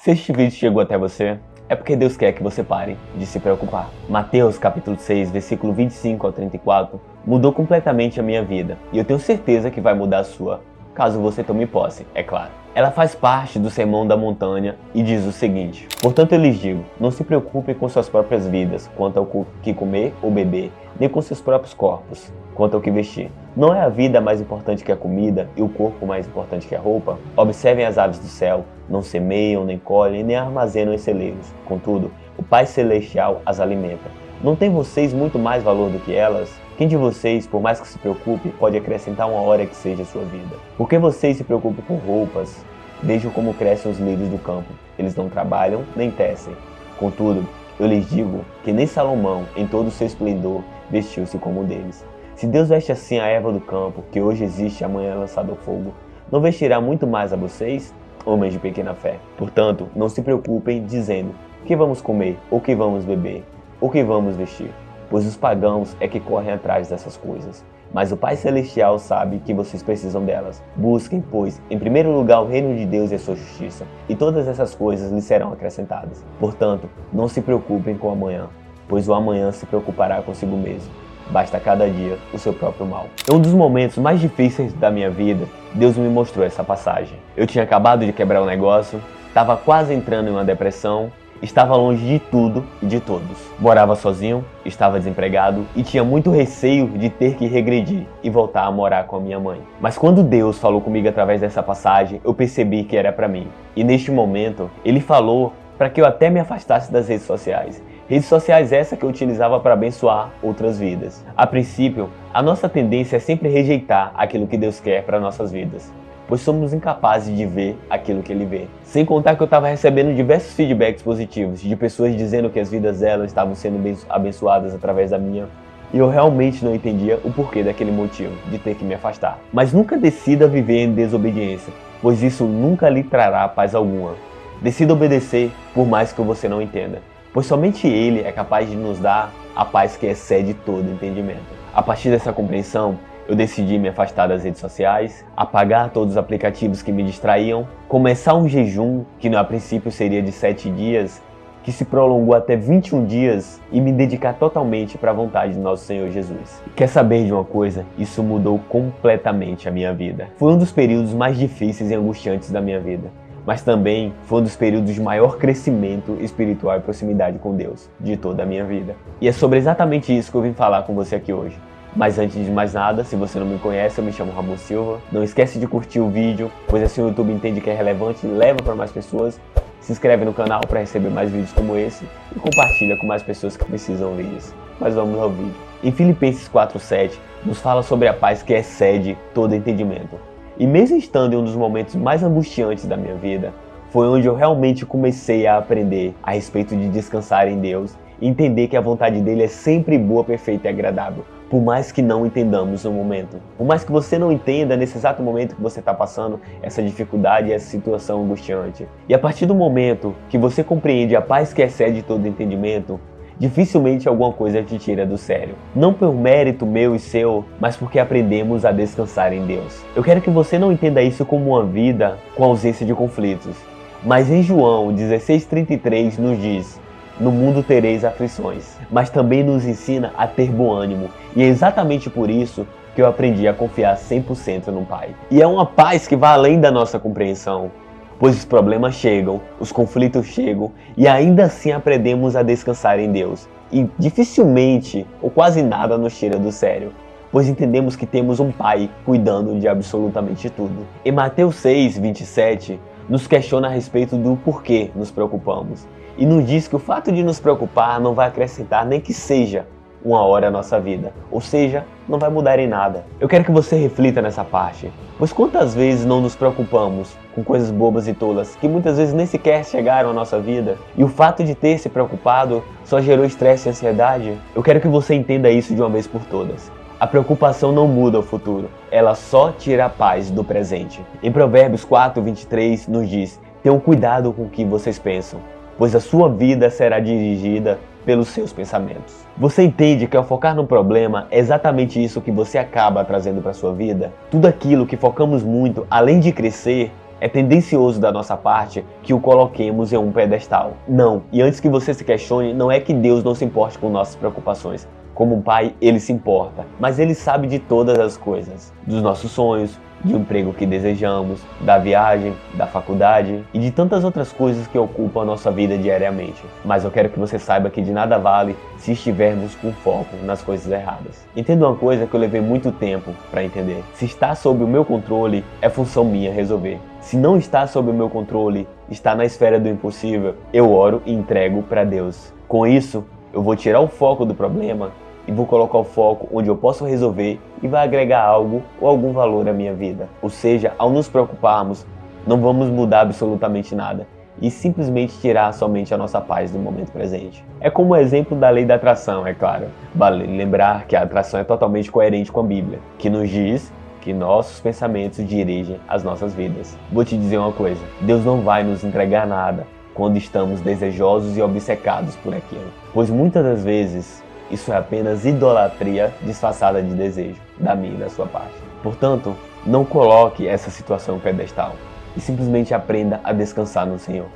Se este vídeo chegou até você, é porque Deus quer que você pare de se preocupar. Mateus capítulo 6, versículo 25 ao 34, mudou completamente a minha vida. E eu tenho certeza que vai mudar a sua, caso você tome posse, é claro. Ela faz parte do Sermão da Montanha e diz o seguinte: portanto eu lhes digo, não se preocupem com suas próprias vidas, quanto ao que comer ou beber, nem com seus próprios corpos, quanto ao que vestir. Não é a vida mais importante que a comida e o corpo mais importante que a roupa? Observem as aves do céu, não semeiam, nem colhem, nem armazenam em celeiros. Contudo, o Pai Celestial as alimenta. Não tem vocês muito mais valor do que elas? Quem de vocês, por mais que se preocupe, pode acrescentar uma hora que seja a sua vida? Por que vocês se preocupam com roupas? Vejam como crescem os lírios do campo. Eles não trabalham, nem tecem. Contudo, eu lhes digo que nem Salomão, em todo o seu esplendor, vestiu-se como um deles. Se Deus veste assim a erva do campo, que hoje existe e amanhã é lançada ao fogo, não vestirá muito mais a vocês, homens de pequena fé? Portanto, não se preocupem dizendo: que vamos comer, ou que vamos beber, ou que vamos vestir? Pois os pagãos é que correm atrás dessas coisas. Mas o Pai Celestial sabe que vocês precisam delas. Busquem, pois, em primeiro lugar o reino de Deus e a sua justiça, e todas essas coisas lhes serão acrescentadas. Portanto, não se preocupem com o amanhã, pois o amanhã se preocupará consigo mesmo. Basta cada dia o seu próprio mal. Em um dos momentos mais difíceis da minha vida, Deus me mostrou essa passagem. Eu tinha acabado de quebrar um negócio, estava quase entrando em uma depressão, estava longe de tudo e de todos. Morava sozinho, estava desempregado e tinha muito receio de ter que regredir e voltar a morar com a minha mãe. Mas quando Deus falou comigo através dessa passagem, eu percebi que era para mim. E neste momento, Ele falou para que eu até me afastasse das redes sociais. Redes sociais essa que eu utilizava para abençoar outras vidas. A princípio, a nossa tendência é sempre rejeitar aquilo que Deus quer para nossas vidas, pois somos incapazes de ver aquilo que Ele vê. Sem contar que eu estava recebendo diversos feedbacks positivos de pessoas dizendo que as vidas delas estavam sendo abençoadas através da minha. E eu realmente não entendia o porquê daquele motivo, de ter que me afastar. Mas nunca decida viver em desobediência, pois isso nunca lhe trará paz alguma. Decida obedecer, por mais que você não entenda, pois somente Ele é capaz de nos dar a paz que excede todo entendimento. A partir dessa compreensão, eu decidi me afastar das redes sociais, apagar todos os aplicativos que me distraíam, começar um jejum que a princípio seria de 7 dias, que se prolongou até 21 dias e me dedicar totalmente para a vontade do nosso Senhor Jesus. E quer saber de uma coisa? Isso mudou completamente a minha vida. Foi um dos períodos mais difíceis e angustiantes da minha vida, mas também foi um dos períodos de maior crescimento espiritual e proximidade com Deus de toda a minha vida. E é sobre exatamente isso que eu vim falar com você aqui hoje. Mas antes de mais nada, se você não me conhece, eu me chamo Ramon Silva. Não esquece de curtir o vídeo, pois assim o YouTube entende que é relevante e leva para mais pessoas. Se inscreve no canal para receber mais vídeos como esse e compartilha com mais pessoas que precisam ver isso. Mas vamos ao vídeo. Em Filipenses 4:7, nos fala sobre a paz que excede todo entendimento. E mesmo estando em um dos momentos mais angustiantes da minha vida, foi onde eu realmente comecei a aprender a respeito de descansar em Deus e entender que a vontade dele é sempre boa, perfeita e agradável, por mais que não entendamos no momento. Por mais que você não entenda nesse exato momento que você está passando essa dificuldade e essa situação angustiante. E a partir do momento que você compreende a paz que excede todo entendimento, dificilmente alguma coisa te tira do sério. Não por mérito meu e seu, mas porque aprendemos a descansar em Deus. Eu quero que você não entenda isso como uma vida com ausência de conflitos. Mas em João 16:33 nos diz: no mundo tereis aflições, mas também nos ensina a ter bom ânimo. E é exatamente por isso que eu aprendi a confiar 100% no Pai. E é uma paz que vai além da nossa compreensão, pois os problemas chegam, os conflitos chegam, e ainda assim aprendemos a descansar em Deus. E dificilmente, ou quase nada, nos tira do sério, pois entendemos que temos um Pai cuidando de absolutamente tudo. Em Mateus 6:27, nos questiona a respeito do porquê nos preocupamos. E nos diz que o fato de nos preocupar não vai acrescentar nem que seja uma hora à nossa vida. Ou seja, não vai mudar em nada. Eu quero que você reflita nessa parte. Pois quantas vezes não nos preocupamos com coisas bobas e tolas que muitas vezes nem sequer chegaram à nossa vida? E o fato de ter se preocupado só gerou estresse e ansiedade? Eu quero que você entenda isso de uma vez por todas. A preocupação não muda o futuro, ela só tira a paz do presente. Em Provérbios 4:23 nos diz: tenham cuidado com o que vocês pensam, pois a sua vida será dirigida pelos seus pensamentos. Você entende que ao focar no problema, é exatamente isso que você acaba trazendo para a sua vida? Tudo aquilo que focamos muito, além de crescer, É tendencioso da nossa parte que o coloquemos em um pedestal. Não. E antes que você se questione, não é que Deus não se importe com nossas preocupações. Como um pai, ele se importa, mas ele sabe de todas as coisas, dos nossos sonhos, de um emprego que desejamos, da viagem, da faculdade e de tantas outras coisas que ocupam a nossa vida diariamente. Mas eu quero que você saiba que de nada vale se estivermos com foco nas coisas erradas. Entenda uma coisa que eu levei muito tempo para entender. Se está sob o meu controle, é função minha resolver. Se não está sob o meu controle, está na esfera do impossível, eu oro e entrego para Deus. Com isso, eu vou tirar o foco do problema e vou colocar o foco onde eu posso resolver e vai agregar algo ou algum valor à minha vida. Ou seja, ao nos preocuparmos, não vamos mudar absolutamente nada e simplesmente tirar somente a nossa paz do momento presente. É como o exemplo da lei da atração, é claro. Vale lembrar que a atração é totalmente coerente com a Bíblia, que nos diz que nossos pensamentos dirigem as nossas vidas. Vou te dizer uma coisa, Deus não vai nos entregar nada quando estamos desejosos e obcecados por aquilo, pois muitas das vezes isso é apenas idolatria disfarçada de desejo, da minha e da sua parte. Portanto, não coloque essa situação em pedestal e simplesmente aprenda a descansar no Senhor.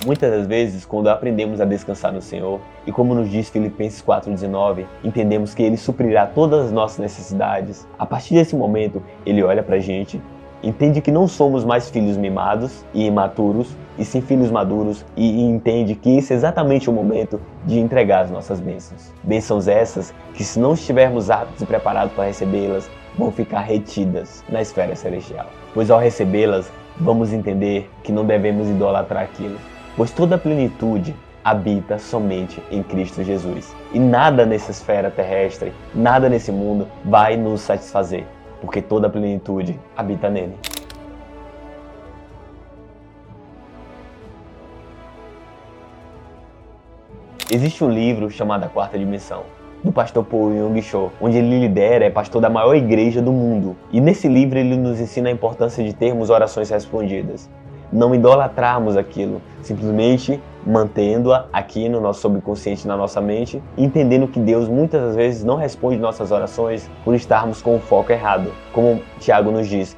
Muitas das vezes, quando aprendemos a descansar no Senhor, e como nos diz Filipenses 4,19, entendemos que Ele suprirá todas as nossas necessidades. A partir desse momento, Ele olha pra gente, entende que não somos mais filhos mimados e imaturos, e sim filhos maduros, e entende que esse é exatamente o momento de entregar as nossas bênçãos. Bênçãos essas que, se não estivermos aptos e preparados para recebê-las, vão ficar retidas na esfera celestial. Pois ao recebê-las, vamos entender que não devemos idolatrar aquilo, pois toda a plenitude habita somente em Cristo Jesus. E nada nessa esfera terrestre, nada nesse mundo vai nos satisfazer, porque toda a plenitude habita nele. Existe um livro chamado A Quarta Dimensão, do pastor Paul Yong-Cho, onde ele lidera, é pastor da maior igreja do mundo. E nesse livro ele nos ensina a importância de termos orações respondidas. Não idolatrarmos aquilo, simplesmente mantendo-a aqui no nosso subconsciente, na nossa mente, entendendo que Deus muitas das vezes não responde nossas orações por estarmos com o foco errado. Como Tiago nos diz,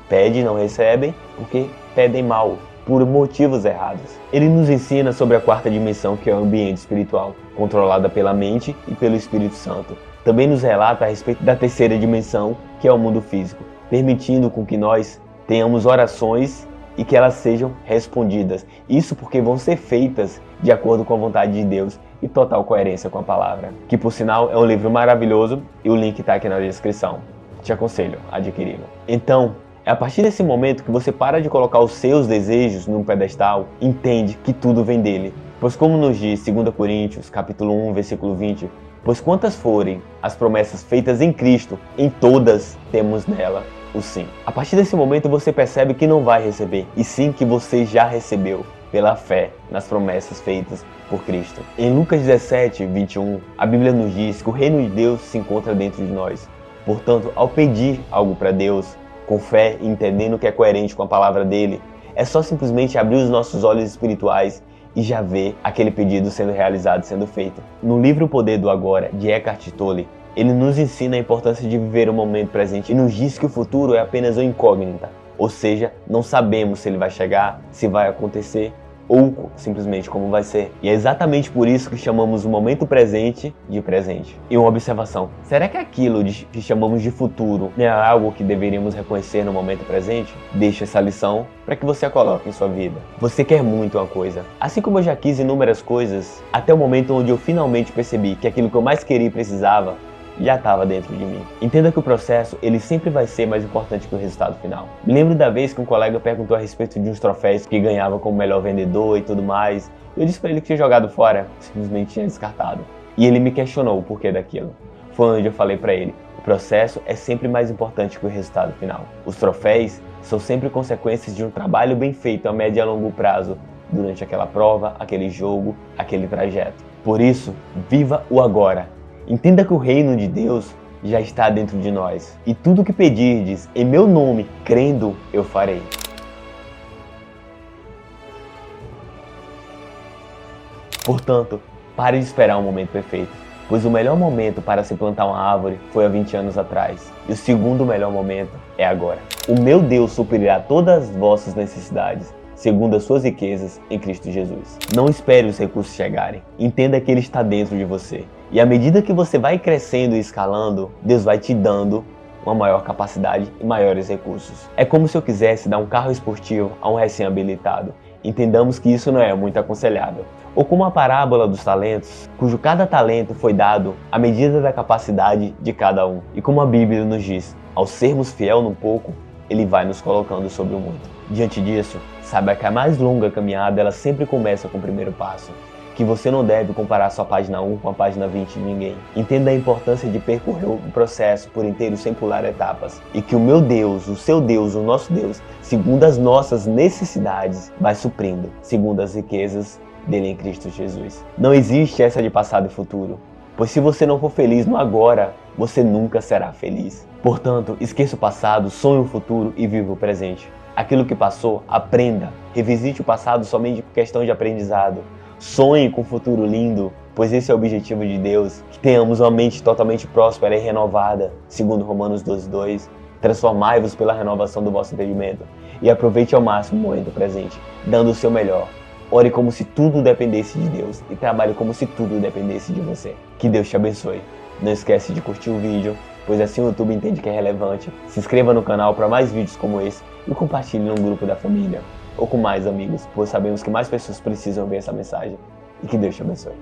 pede e não recebem porque pedem mal, por motivos errados. Ele nos ensina sobre a quarta dimensão, que é o ambiente espiritual, controlada pela mente e pelo Espírito Santo. Também nos relata a respeito da terceira dimensão, que é o mundo físico, permitindo com que nós tenhamos orações e que elas sejam respondidas. Isso porque vão ser feitas de acordo com a vontade de Deus e total coerência com a palavra. Que, por sinal, é um livro maravilhoso e o link está aqui na descrição. Te aconselho a adquiri-lo. Então, é a partir desse momento que você para de colocar os seus desejos num pedestal, entende que tudo vem dele. Pois como nos diz 2 Coríntios, capítulo 1, versículo 20, pois quantas forem as promessas feitas em Cristo, em todas temos nela o sim. A partir desse momento você percebe que não vai receber, e sim que você já recebeu pela fé nas promessas feitas por Cristo. Em Lucas 17, 21, a Bíblia nos diz que o reino de Deus se encontra dentro de nós. Portanto, ao pedir algo para Deus, com fé e entendendo que é coerente com a palavra dele, é só simplesmente abrir os nossos olhos espirituais e já ver aquele pedido sendo realizado, sendo feito. No livro O Poder do Agora, de Eckhart Tolle, ele nos ensina a importância de viver o momento presente e nos diz que o futuro é apenas uma incógnita, ou seja, não sabemos se ele vai chegar, se vai acontecer ou simplesmente como vai ser. E é exatamente por isso que chamamos o momento presente de presente. E uma observação, será que aquilo que chamamos de futuro é algo que deveríamos reconhecer no momento presente? Deixa essa lição para que você a coloque em sua vida. Você quer muito uma coisa, assim como eu já quis inúmeras coisas, até o momento onde eu finalmente percebi que aquilo que eu mais queria e precisava já estava dentro de mim. Entenda que o processo, ele sempre vai ser mais importante que o resultado final. Me lembro da vez que um colega perguntou a respeito de uns troféus que ganhava como melhor vendedor e tudo mais. Eu disse para ele que tinha jogado fora, simplesmente tinha descartado. E ele me questionou o porquê daquilo. Foi onde eu falei para ele, o processo é sempre mais importante que o resultado final. Os troféus são sempre consequências de um trabalho bem feito a médio e a longo prazo, durante aquela prova, aquele jogo, aquele trajeto. Por isso, viva o agora. Entenda que o reino de Deus já está dentro de nós. E tudo que pedirdes em meu nome, crendo, eu farei. Portanto, pare de esperar um momento perfeito, pois o melhor momento para se plantar uma árvore foi há 20 anos atrás, e o segundo melhor momento é agora. O meu Deus suprirá todas as vossas necessidades, segundo as suas riquezas em Cristo Jesus. Não espere os recursos chegarem, entenda que Ele está dentro de você. E à medida que você vai crescendo e escalando, Deus vai te dando uma maior capacidade e maiores recursos. É como se eu quisesse dar um carro esportivo a um recém-habilitado. Entendamos que isso não é muito aconselhável. Ou como a parábola dos talentos, cujo cada talento foi dado à medida da capacidade de cada um. E como a Bíblia nos diz, ao sermos fiel no pouco, Ele vai nos colocando sobre o muito. Diante disso, saiba que a mais longa caminhada ela sempre começa com o primeiro passo. Que você não deve comparar sua página 1 com a página 20 de ninguém. Entenda a importância de percorrer o processo por inteiro sem pular etapas. E que o meu Deus, o seu Deus, o nosso Deus, segundo as nossas necessidades, vai suprindo, segundo as riquezas dele em Cristo Jesus. Não existe essa de passado e futuro, pois se você não for feliz no agora, você nunca será feliz. Portanto, esqueça o passado, sonhe o futuro e viva o presente. Aquilo que passou, aprenda. Revisite o passado somente por questão de aprendizado. Sonhe com um futuro lindo, pois esse é o objetivo de Deus, que tenhamos uma mente totalmente próspera e renovada, segundo Romanos 12:2. Transformai-vos pela renovação do vosso entendimento e aproveite ao máximo o momento presente, dando o seu melhor. Ore como se tudo dependesse de Deus e trabalhe como se tudo dependesse de você. Que Deus te abençoe. Não esquece de curtir o vídeo, pois assim o YouTube entende que é relevante. Se inscreva no canal para mais vídeos como esse e compartilhe no grupo da família ou com mais amigos, pois sabemos que mais pessoas precisam ver essa mensagem. E que Deus te abençoe.